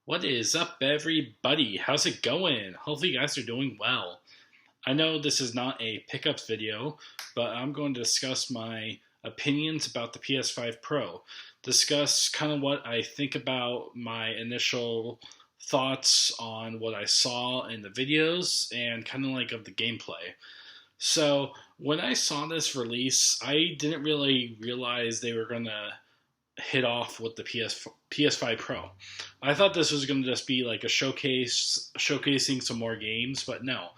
What is up, everybody? How's it going? Hopefully, you guys are doing well. I know this is not a pickups video, but I'm going to discuss my opinions about the PS5 Pro. Discuss kind of what I think about my initial thoughts on what I saw in the videos and kind of like of the gameplay. So, when I saw this release, I didn't really realize they were going to hit off with the PS5 Pro. I thought this was going to just be like a showcasing some more games, but no.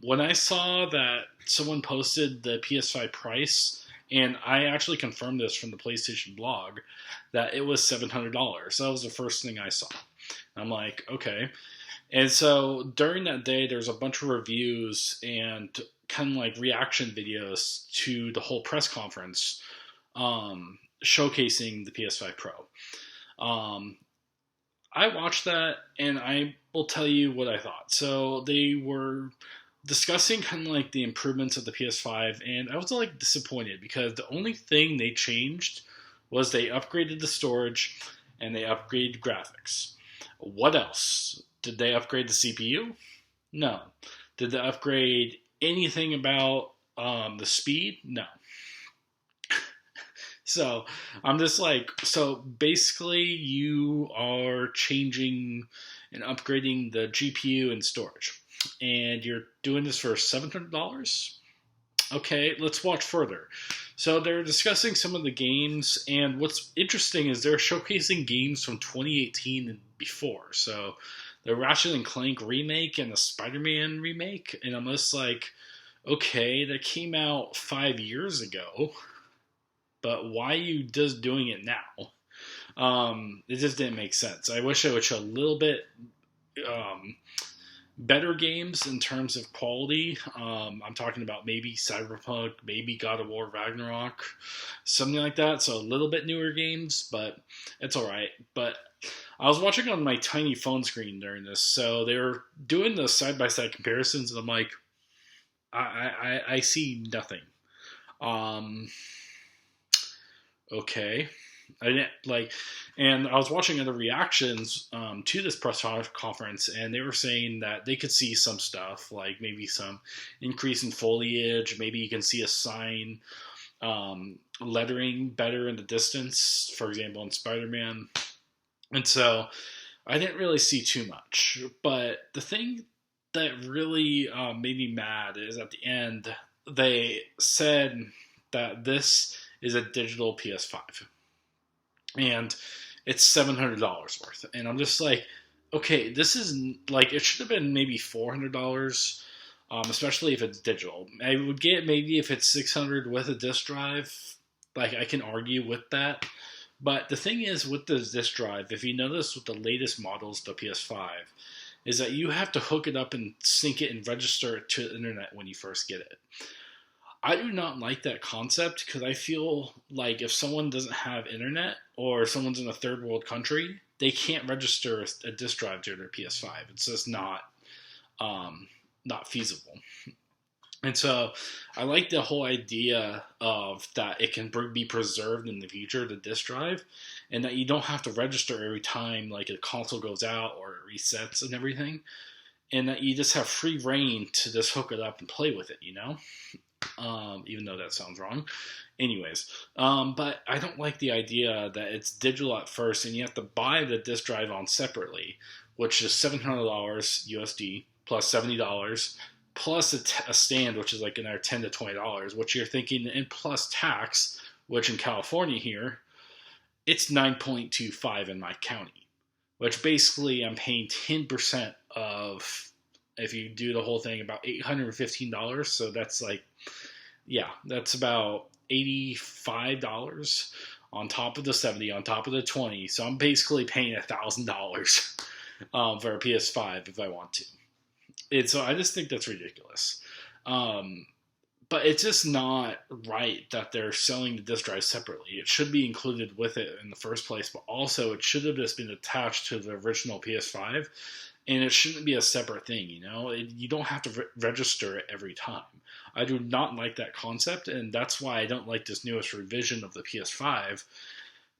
When I saw that someone posted the PS5 price, and I actually confirmed this from the PlayStation blog, that it was $700. That was the first thing I saw. I'm like, okay. And so during that day, there's a bunch of reviews and kind of like reaction videos to the whole press conference. Showcasing the PS5 Pro. Um, I watched that and I will tell you what I thought. So they were discussing kind of like the improvements of the PS5, and I was like disappointed because the only thing they changed was they upgraded the storage and they upgraded graphics. What else? Did they upgrade the CPU? No. Did they upgrade anything about the speed? No. So I'm just like, so basically, you are changing and upgrading the GPU and storage, and you're doing this for $700. Okay, let's watch further. So they're discussing some of the games, and what's interesting is they're showcasing games from 2018 and before. So the Ratchet and Clank remake and the Spider-Man remake, and I'm just like, okay, that came out 5 years ago, but why are you just doing it now? It just didn't make sense. I wish I would show a little bit um, better games in terms of quality. I'm talking about maybe Cyberpunk, maybe God of War Ragnarok, something like that. So a little bit newer games, but it's all right. But I was watching on my tiny phone screen during this, so they were doing the side by side comparisons, and I'm like, I see nothing. Um, okay. I didn't like, and I was watching other reactions to this press conference, and they were saying that they could see some stuff, like maybe some increase in foliage, maybe you can see a sign, lettering better in the distance, for example, in Spider-Man. And so I didn't really see too much. But the thing that really made me mad is at the end, they said that this is a digital PS5 and it's $700 worth. And I'm just like, okay, this is like, it should have been maybe $400, especially if it's digital. I would get maybe if it's 600 with a disk drive, like I can argue with that. But the thing is with the disk drive, if you notice with the latest models, the PS5, is that you have to hook it up and sync it and register it to the internet when you first get it. I do not like that concept because I feel like if someone doesn't have internet or someone's in a third world country, they can't register a disk drive to their PS5. It's just not feasible. And so I like the whole idea of that it can be preserved in the future, the disk drive, and that you don't have to register every time like a console goes out or it resets and everything, and that you just have free reign to just hook it up and play with it, you know? Even though that sounds wrong. Anyways, but I don't like the idea that it's digital at first and you have to buy the disk drive on separately, which is $700 USD plus $70 plus a stand, which is like another $10 to $20, which you're thinking, and plus tax, which in California here, it's 9.25 in my county, which basically I'm paying 10% of, if you do the whole thing, about $815. So that's like, yeah, that's about $85 on top of the 70, on top of the 20. So I'm basically paying $1,000 for a PS5 if I want to. And so I just think that's ridiculous. Um, but it's just not right that they're selling the disk drive separately. It should be included with it in the first place, but also it should have just been attached to the original PS5, and it shouldn't be a separate thing. You don't have to register it every time. I do not like that concept, and that's why I don't like this newest revision of the PS5,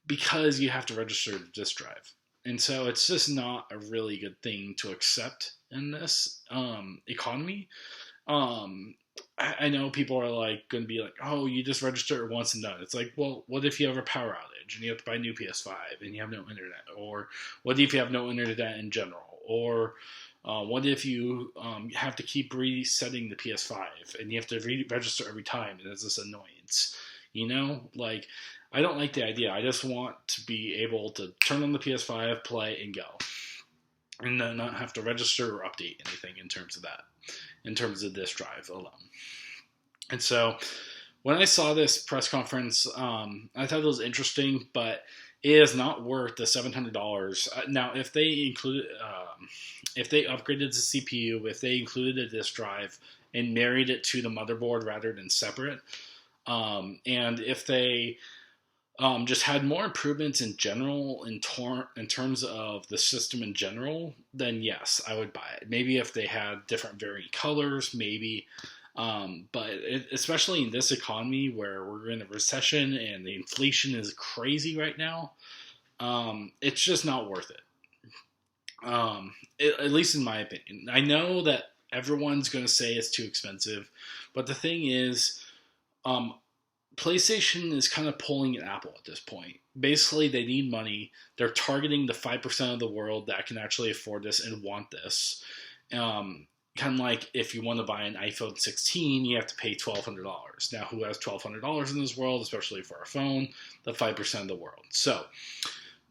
because you have to register the disk drive. And so it's just not a really good thing to accept in this economy. Um, I know people are like going to be like, oh, you just register it once and done. It's like, well, what if you have a power outage and you have to buy a new PS5 and you have no internet? Or what if you have no internet in general? Or what if you have to keep resetting the PS5 and you have to register every time and it's this annoyance? You know, like, I don't like the idea. I just want to be able to turn on the PS5, play, and go. And then not have to register or update anything in terms of that, in terms of this drive alone. And so when I saw this press conference, I thought it was interesting, but it is not worth the $700. Now, if they included, if they upgraded the CPU, if they included a disk drive and married it to the motherboard rather than separate, and if they just had more improvements in general in terms of the system in general, then yes, I would buy it. Maybe if they had different varying colors, maybe. Especially in this economy where we're in a recession and the inflation is crazy right now, it's just not worth it. At least in my opinion. I know that everyone's going to say it's too expensive, but the thing is, PlayStation is kind of pulling an Apple at this point. Basically, they need money. They're targeting the 5% of the world that can actually afford this and want this. Kind of like if you want to buy an iPhone 16, you have to pay $1,200. Now, who has $1,200 in this world, especially for a phone? The 5% of the world. So,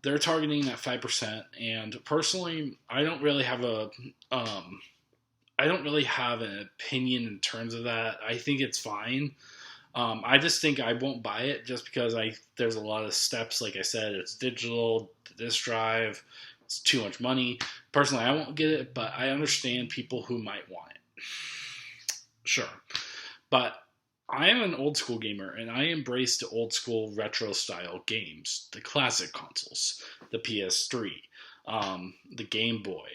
they're targeting that 5%. And personally, I don't really have an opinion in terms of that. I think it's fine. I just think I won't buy it just because there's a lot of steps. Like I said, it's digital, disk drive, it's too much money. Personally, I won't get it, but I understand people who might want it. Sure. But I am an old school gamer, and I embrace the old school retro style games, the classic consoles, the PS3, the Game Boy,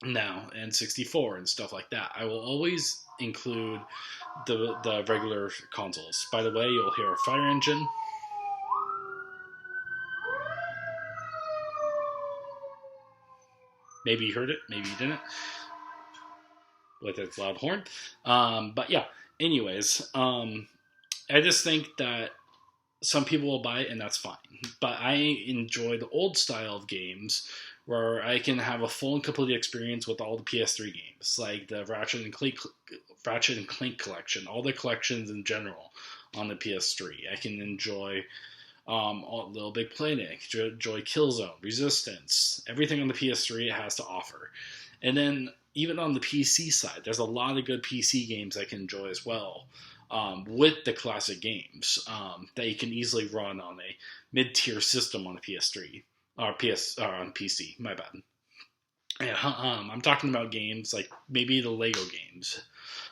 now N64 and stuff like that. I will always include the regular consoles. By the way, you'll hear a fire engine. Maybe you heard it, maybe you didn't, with its loud horn. But yeah, anyways, I just think that some people will buy it and that's fine. But I enjoy the old style of games where I can have a full and complete experience with all the PS3 games, like the Ratchet and Clank collection, all the collections in general on the PS3. I can enjoy Little Big Planet, enjoy Killzone, Resistance, everything on the PS3 it has to offer. And then even on the PC side, there's a lot of good PC games I can enjoy as well. With the classic games that you can easily run on a mid-tier system on a PS3 or on PC. My bad. Yeah, I'm talking about games like maybe the Lego games,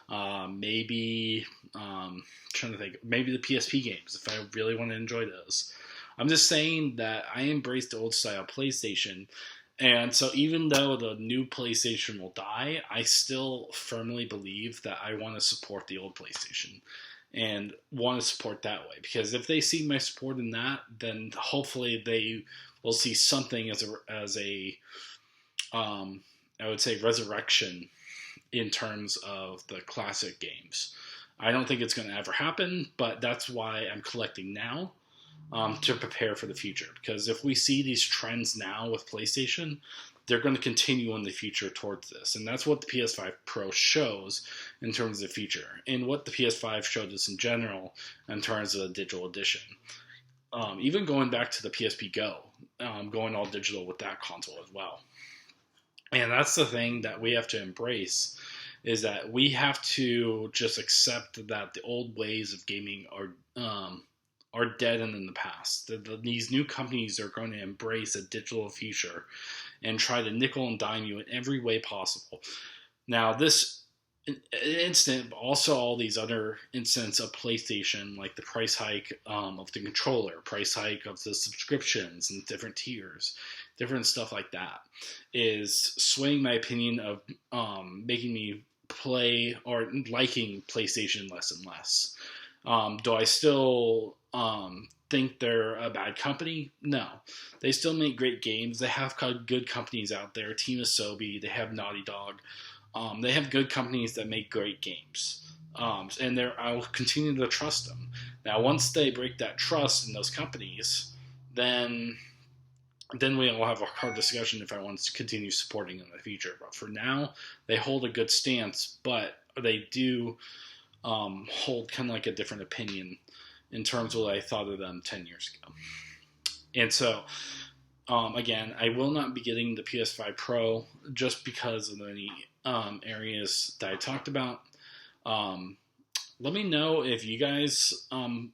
maybe trying to think, maybe the PSP games if I really want to enjoy those. I'm just saying that I embrace the old style PlayStation. And so even though the new PlayStation will die, I still firmly believe that I want to support the old PlayStation and want to support that way. Because if they see my support in that, then hopefully they will see something as a I would say resurrection in terms of the classic games. I don't think it's going to ever happen, but that's why I'm collecting now. To prepare for the future. Because if we see these trends now with PlayStation, they're going to continue in the future towards this. And that's what the PS5 Pro shows in terms of the future. And what the PS5 showed us in general in terms of the digital edition. Even going back to the PSP Go, going all digital with that console as well. And that's the thing that we have to embrace, is that we have to just accept that the old ways of gaming are dead and in the past. These new companies are going to embrace a digital future and try to nickel and dime you in every way possible. Now, this instant, but also all these other instances of PlayStation, like the price hike of the controller, price hike of the subscriptions and different tiers, different stuff like that, is swaying my opinion of making me play or liking PlayStation less and less. Do I still think they're a bad company. No, they still make great games. They have good companies out there. Team Asobi, they have Naughty Dog. They have good companies that make great games. And I'll continue to trust them. Now, once they break that trust in those companies, then we'll have a hard discussion if I want to continue supporting them in the future. But for now, they hold a good stance, but they do hold kind of like a different opinion in terms of what I thought of them 10 years ago. And so, again, I will not be getting the PS5 Pro just because of the areas that I talked about. Let me know if you guys,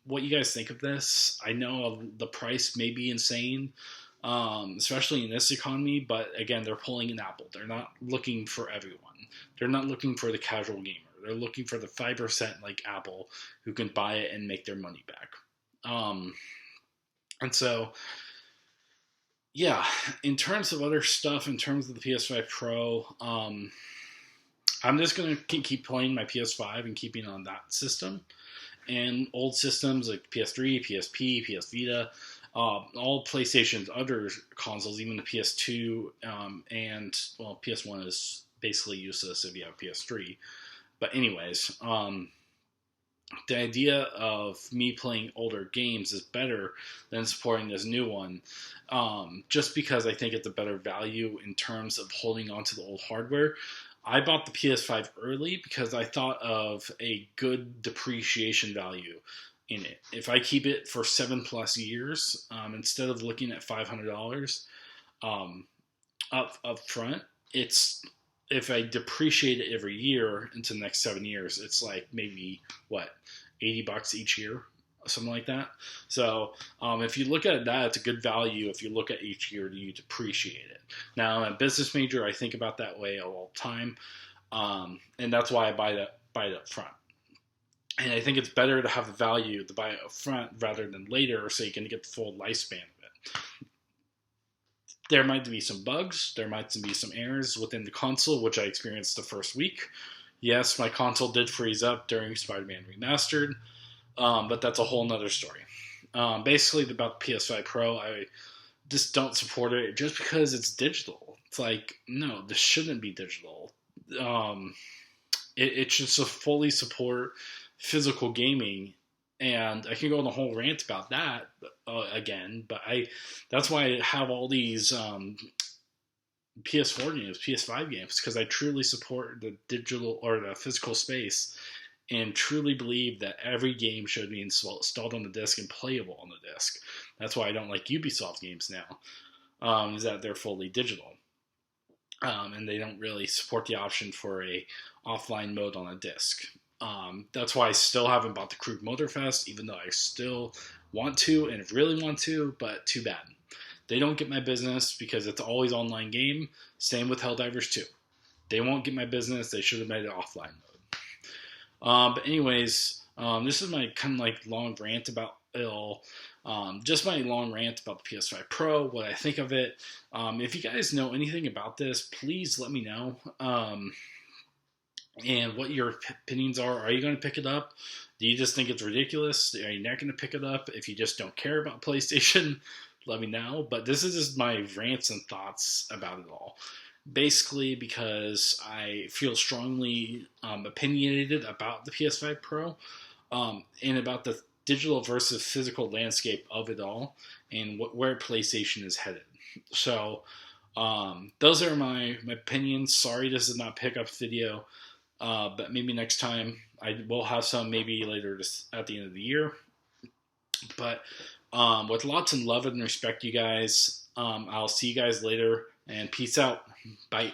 what you guys think of this. I know the price may be insane, especially in this economy, but again, they're pulling an Apple. They're not looking for everyone. They're not looking for the casual gamer. They're looking for the 5% like Apple who can buy it and make their money back. And so, yeah, in terms of other stuff, in terms of the PS5 Pro, I'm just going to keep playing my PS5 and keeping on that system. And old systems like PS3, PSP, PS Vita, all PlayStation's other consoles, even the PS2, and, well, PS1 is basically useless if you have PS3. But anyways, the idea of me playing older games is better than supporting this new one, just because I think it's a better value in terms of holding on to the old hardware. I bought the PS5 early because I thought of a good depreciation value in it. If I keep it for 7+ years, instead of looking at $500 up front, if I depreciate it every year into the next 7 years, it's like maybe $80 each year, something like that. So if you look at that, it's a good value. If you look at each year, you depreciate it. Now, I'm a business major, I think about that way all the time, and that's why I buy it up front. And I think it's better to have the value to buy it up front rather than later, so you can get the full lifespan of it. There might be some bugs. There might be some errors within the console, which I experienced the first week. Yes, my console did freeze up during Spider-Man Remastered, but that's a whole nother story. Basically, about the PS5 Pro, I just don't support it just because it's digital. It's like, no, this shouldn't be digital. It should fully support physical gaming. And I can go on a whole rant about that again, but that's why I have all these PS4 games, PS5 games, because I truly support the digital or the physical space and truly believe that every game should be installed on the disc and playable on the disc. That's why I don't like Ubisoft games now, is that they're fully digital. And they don't really support the option for a offline mode on a disc. That's why I still haven't bought the Krug Motorfest, even though I still want to and really want to, but too bad. They don't get my business because it's always online game. Same with Helldivers 2. They won't get my business. They should have made it offline mode. But anyways, this is my kind of like long rant about it all. Just my long rant about the PS5 Pro, what I think of it. If you guys know anything about this, please let me know. And what your opinions are. Are you going to pick it up? Do you just think it's ridiculous? Are you not going to pick it up? If you just don't care about PlayStation, let me know. But this is just my rants and thoughts about it all. Basically, because I feel strongly opinionated about the PS5 Pro and about the digital versus physical landscape of it all and where PlayStation is headed. So those are my opinions. Sorry this is not a pickup video. But maybe next time I will have some, maybe later at the end of the year. But with lots of love and respect, you guys, I'll see you guys later, and peace out. Bye.